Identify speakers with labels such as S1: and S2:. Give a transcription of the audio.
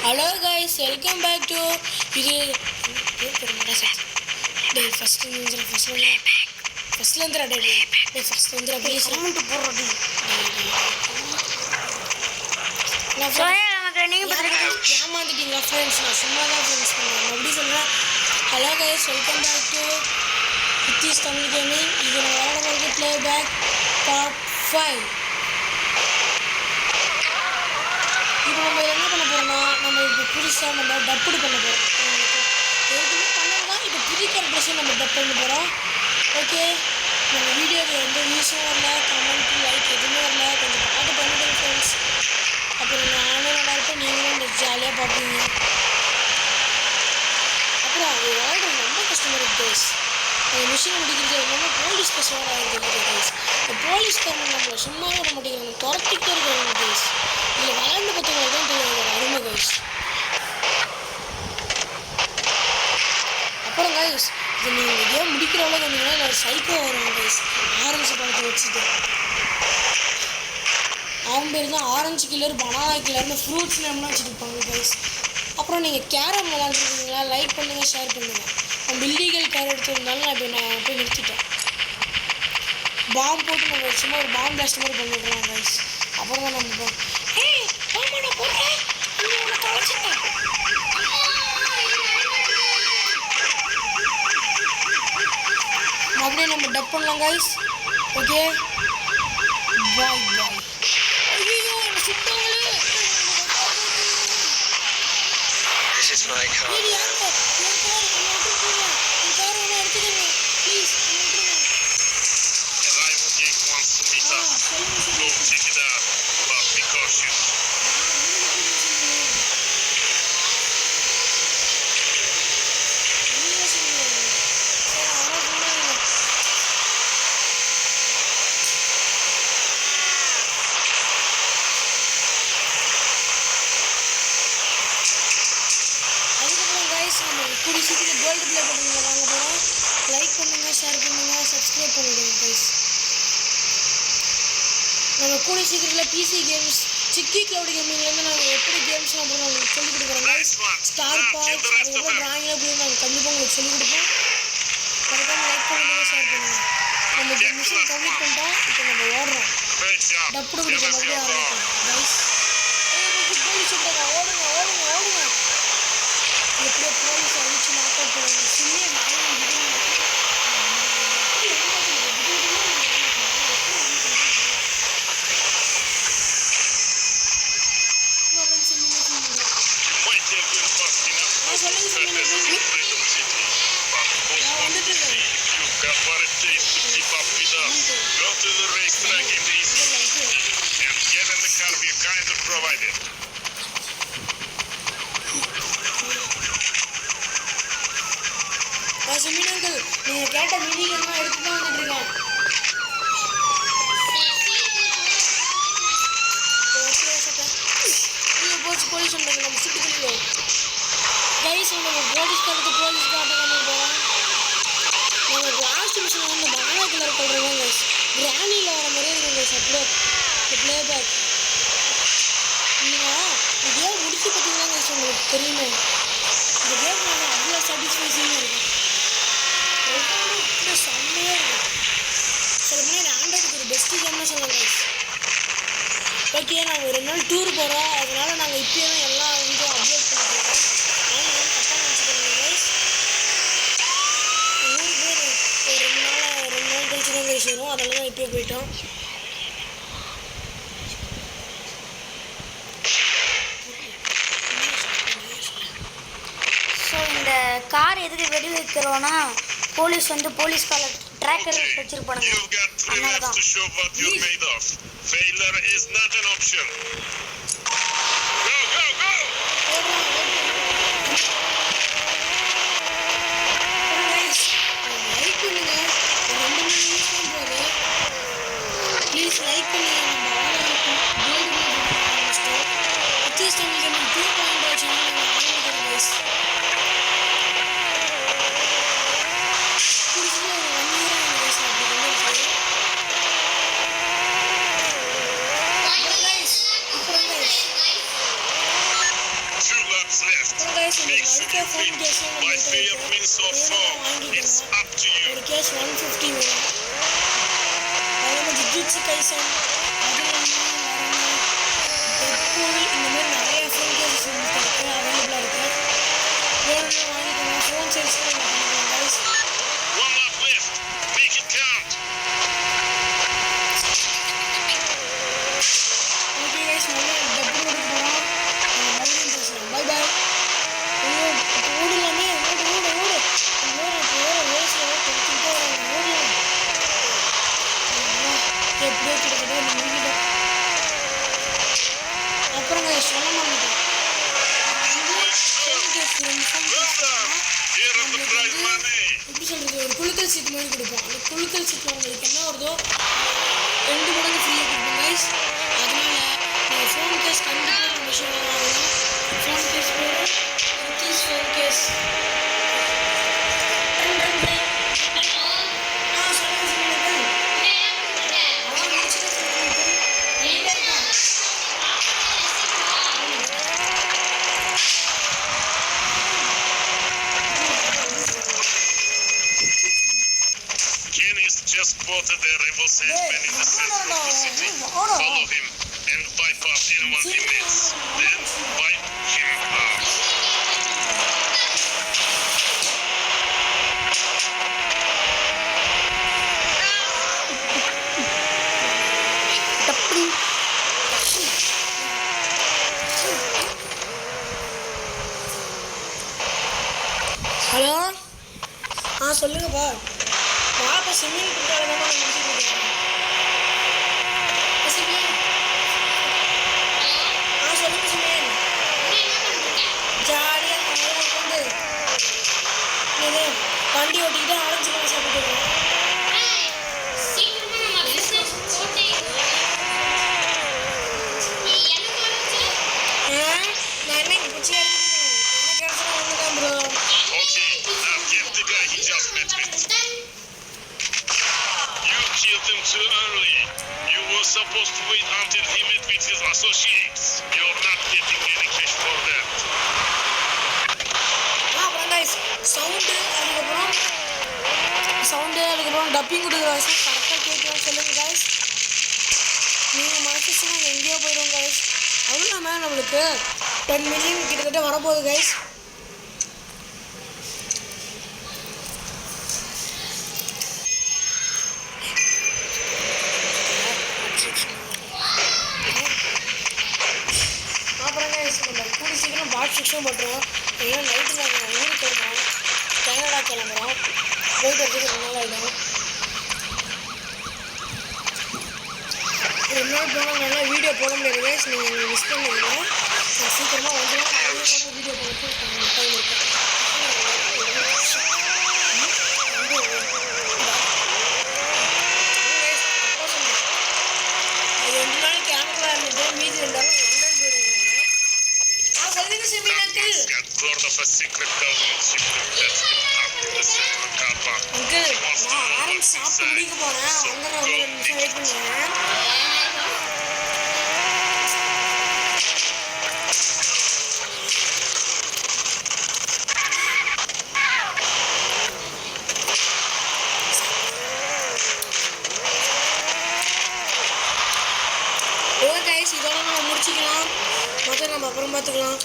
S1: Hello guys, welcome back to இது first வந்துடா please comment போடுறடி ஏமாந்துட்டீங்களா ஃப்ரெண்ட்ஸ்? நான் சும்மா தான் ஃப்ரெண்ட்ஸ் பண்ணுவேன். எப்படி சொல்கிறேன்? Hello guys, welcome back to வித்திஸ் தமிழ் கேமிங். இது நான் விளையாட போகிறது ப்ளே பேக் பார்ட் 5. இப்போ நம்ம என்ன பண்ண போகிறோம்னா, நம்ம இப்போ புதுசாக நம்ம டப்புடு பண்ண போகிறோம். எதுவுமே பண்ணலாம். இப்போ புதிய கேரக்டர்ஸும் நம்ம டப் பண்ண போகிறோம். ஓகே, நம்ம வீடியோக்கு எந்த வியூஸும் வரல, கமெண்ட் லைக் எதுவுமே வரல. கொஞ்சம் பார்த்து பண்ணிவிடுங்க ஃப்ரெண்ட்ஸ். அப்புறம் நானும் நல்லா இருப்பேன், நீங்களும் இந்த ஜாலியாக பார்ப்பீங்க. அப்புறம் அது விளையாடுற ரொம்ப கஷ்டமாக இருக்குது கைஸ். அந்த மிஷினை முடிக்கிறது ரொம்ப போலீஸ் கஷ்டமாக இருக்குது கைஸ். இந்த போலீஸ்காரன் நம்மளை சும்மா விட மாட்டேங்கிறாங்க, துரத்திக்கிட்டே இருக்காங்க கைஸ். இதில் விளையாண்டு பார்த்தவங்களுக்கு தான் தெரியும் அருமை கைஸ். அப்புறம் கைஸ், இது நீங்கள் கேம் முடிக்கிற அளவுக்கு வந்தீங்கன்னா இல்லை சைக்கோ வரும் கைஸ். ஆரஞ்சு பழத்தை வச்சுட்டு அவன் பேர் தான் ஆரஞ்சு கில்லர், பனானா கில்லர்னு ஃப்ரூட்ஸ் நேம்லாம் வச்சுருப்பாங்க கைஸ். அப்புறம் நீங்கள் கேரம் விளாண்டுருக்கீங்களா? லைக் பண்ணுங்கள், ஷேர் பண்ணுங்கள். நம்ம இல்லீகல் கேர் எடுத்துருந்தாலும் நான் போய் நிறுத்திட்டேன். பாம்பு போட்டு நம்ம சும்மா ஒரு பாம்பு பிளாஸ்ட் மாதிரி பண்ணிவிட்றோம் கைஸ். அப்புறம் தான் நம்ம போடுறேன் அப்படியே நம்ம டப் பண்ணலாம் கைஸ். ஓகே, பாய் பாய். ஐயோ, என்ன சுட்டாங்களே.
S2: This is my car. The rival gang wants to meet up. Go check it out, but be cautious.
S1: கூடி சீக்கிரம் கோல்டு ப்ளே பண்ணுங்க, வாங்க போகிறோம். லைக் பண்ணுங்கள், ஷேர் பண்ணுங்கள், சப்ஸ்கிரைப் பண்ணிவிடுங்க கைஸ். நம்ம கூடி சீக்கிரத்தில் பிசி கேம்ஸ் சிக்கி க்ளவுட் கேமிங்லேருந்து நாங்கள் எப்படி கேம்ஸ்லாம் அப்புறம் உங்களுக்கு சொல்லிக் கொடுக்குறோம் கைஸ். ஸ்டார் பாய்ஸ் அதுக்கப்புறம் ட்ராயிங்லாம் போய் நாங்கள் கண்டிப்பாக உங்களுக்கு சொல்லிக் கொடுப்போம். மறக்காமல் லைக் பண்ணுங்கள், ஷேர் பண்ணுங்கள். நம்ம இந்த மிஷன் கம்ப்ளீட் பண்ணிட்டோம். இப்போ நம்ம ஓடுறோம். டப்புடு கொடுக்க மறுபடியும் ஆரம்பிக்கும் கைஸ். போலீஸ் ஓடுங்க ஓடுங்க ஓடுங்க. எப்படியோ போலீஸ் அடிச்சு நாக் அவுட் பண்ணுவாங்க. சின்ன மீனங்கள் நீங்கள் கேட்ட மீனிங்கெல்லாம் எடுத்து தான் வந்துட்டுருக்கேன். போச்சு போலீஸ் சொன்னாங்க, நம்ம சுட்டு பண்ணிடுவோம் கைஸ். நம்ம போலீஸ்காரத்து போலீஸ்கார்ட்ட வந்து போகிறோம். நம்ம லாஸ்ட் மிஷன் வந்து பனானா கில்லர் கொள்றோம் கைஸ். கிராணியில் வர மாதிரியே இருக்கும் கைஸ். அப்படியே ப்ளே பேக் நீங்கள் இதே முடிச்சு பார்த்தீங்கன்னா கைஸ் உங்களுக்கு தெரியுமே. இந்த கேம் வந்து அவ்வளோ சாட்டிஸ்ஃபைஸிங்காக இருக்கும். செம்மையாக இருக்கும். சொல்லப்போனால் இது ஆண்ட்ராய்டுக்கு ஒரு பெஸ்ட்டு கேம்னு சொல்லலாம் கைஸ். ஓகே, நாங்கள் ஒரு 2 நாள் டூர் போகிறோம். அதனால் நாங்கள் இப்போயே தான் எல்லா வீடியோ அப்லோட் பண்ணிக்கிறோம். ஆனால் தப்பாக நினச்சிக்கிறோம் கைஸ். ஊருக்கு போய் ஒரு 2 நாள் கழிச்சு தான் கைஸ் வரும். அதனால தான் இப்போயே போயிட்டோம்.
S3: ஸோ இந்த கார் எதுக்கு வெடி வைக்கிறோன்னா, போலீஸ் வந்து போலீஸ்கார ட்ராக்கர் வச்சிருப்பானுங்க. அதனாலதான்
S1: ப்ளீஸ் லைக் பண்ணுங்க.
S2: fear wins or fall. It's up to you.
S1: ஒரு கேஸ் 150 வரும். அது நம்ம ஜுஜுட்சு கைசன் அது டெட்பூல் இந்த மாதிரி நிறைய ஃபோன் கேசஸ் இருக்கு அவைலபிளாக இருக்கு. வேணும்னா வாங்கிக்கோங்க. ஃபோன் சைஸ் பண்ணிக்கலாம் guys.
S2: One lap left. Make it count.
S1: Okay guys நம்ம டப்பு கொடுக்க போகிறோம். மறுபடியும் பேசலாம். Bye bye. ஐயோ ஓடலாமே ஓடு ஓடு ஓடு ஓட ரேஸில் கொடுத்துட்டு ஓடலாம். எப்படியோ கிட்டத்தட்ட முடிக்கிட்டோம். அப்புறம் சொல்ல மாட்டேன்
S2: Here on the prize money.
S1: எப்படி சொல்கிறது ஒரு குழுக்கள் சீட் மாதிரி கொடுப்போம். அந்த குழுக்கள் சீட்டில் உங்களுக்கு என்ன வருதோ 2 மடங்கு ஃப்ரீயாக கொடுப்போம் கைஸ். அதனால நீங்கள் ஃபோன் கேஸ் கண்டிப்பாக நம்ம விஷயம் வாங்கலாம். ஃபோன் கேஸ் பேர் phone case.
S2: Ken is just spotted a rebel sandman in the center of the city. Follow him and bypass anyone he meets. Then wipe him out.
S3: டப்படி
S1: hello சொல்லுங்கப்பா. பாப்பா சிம்மிங் கொடுத்தாலும் தான் முடிச்சுருக்கேன். சொல்லுங்க சிம்மிங். ஜாலியாக உட்காந்து இது வண்டி ஓட்டிக்கிட்டு ஆரஞ்சு பழம் சாப்பிட்டு நான் என்ன பிடிச்சி என்ன கிடச்சா வந்துட்டேன் bro.
S2: Okay, now get the guy he just met with. You killed him too early. You were supposed to wait until he met with his associates. You're not getting any cash for that.
S1: அப்புறம் guys sound அதுக்கப்புறம் dubbing கொடுக்குற voice கரெக்டாக கேட்கலாம்னு சொல்லுங்கள் guys. நீங்கள் மனசுனா எங்கேயோ போயிடும் guys. அதுவும் இல்லாமல் நம்மளுக்கு 10 மில்லியன் கிட்டத்தட்ட வரப்போகுது கைஸ். அப்புறம் கைஸ் நம்ம கூடி சீக்கிரம் பாட் ஃபிக்ஸும் பண்ணுறோம். ஏன்னா நைட்டு நாங்கள் ஊருக்கு கிளம்புறோம். கனடா கிளம்புறோம். போயிட்டு வரதுக்கு 2 நாள் ஆகிடும். 2 நாள் போனால் நல்லா வீடியோ போட முடியாது கைஸ். நீங்கள் மிஸ் பண்ணுவீங்க. நான் சீக்கிரமாக வந்துடும். வீடியோ போடுறதுக்கு டைம் இருக்கும். அது 2 நாள் கேமரா இருந்துட்டு மீதி 2 நாள் லண்டன் போயிடுவாங்க. சொல்லுங்க SIMI uncle.
S2: Got word of a secret government shipment that's been parked in the central car park.
S1: Uncle நான் ஆரஞ்சு சாப்பிட்டு முடிக்க போகிறேன். வந்து நான் ஒரு 2 நிமிஷம் வெயிட் பண்ணுவேன். ஓகே கைஸ் இதோட நம்ம முடிச்சுக்கலாம். மற்ற நம்ம அப்புறம் பார்த்துக்கலாம்.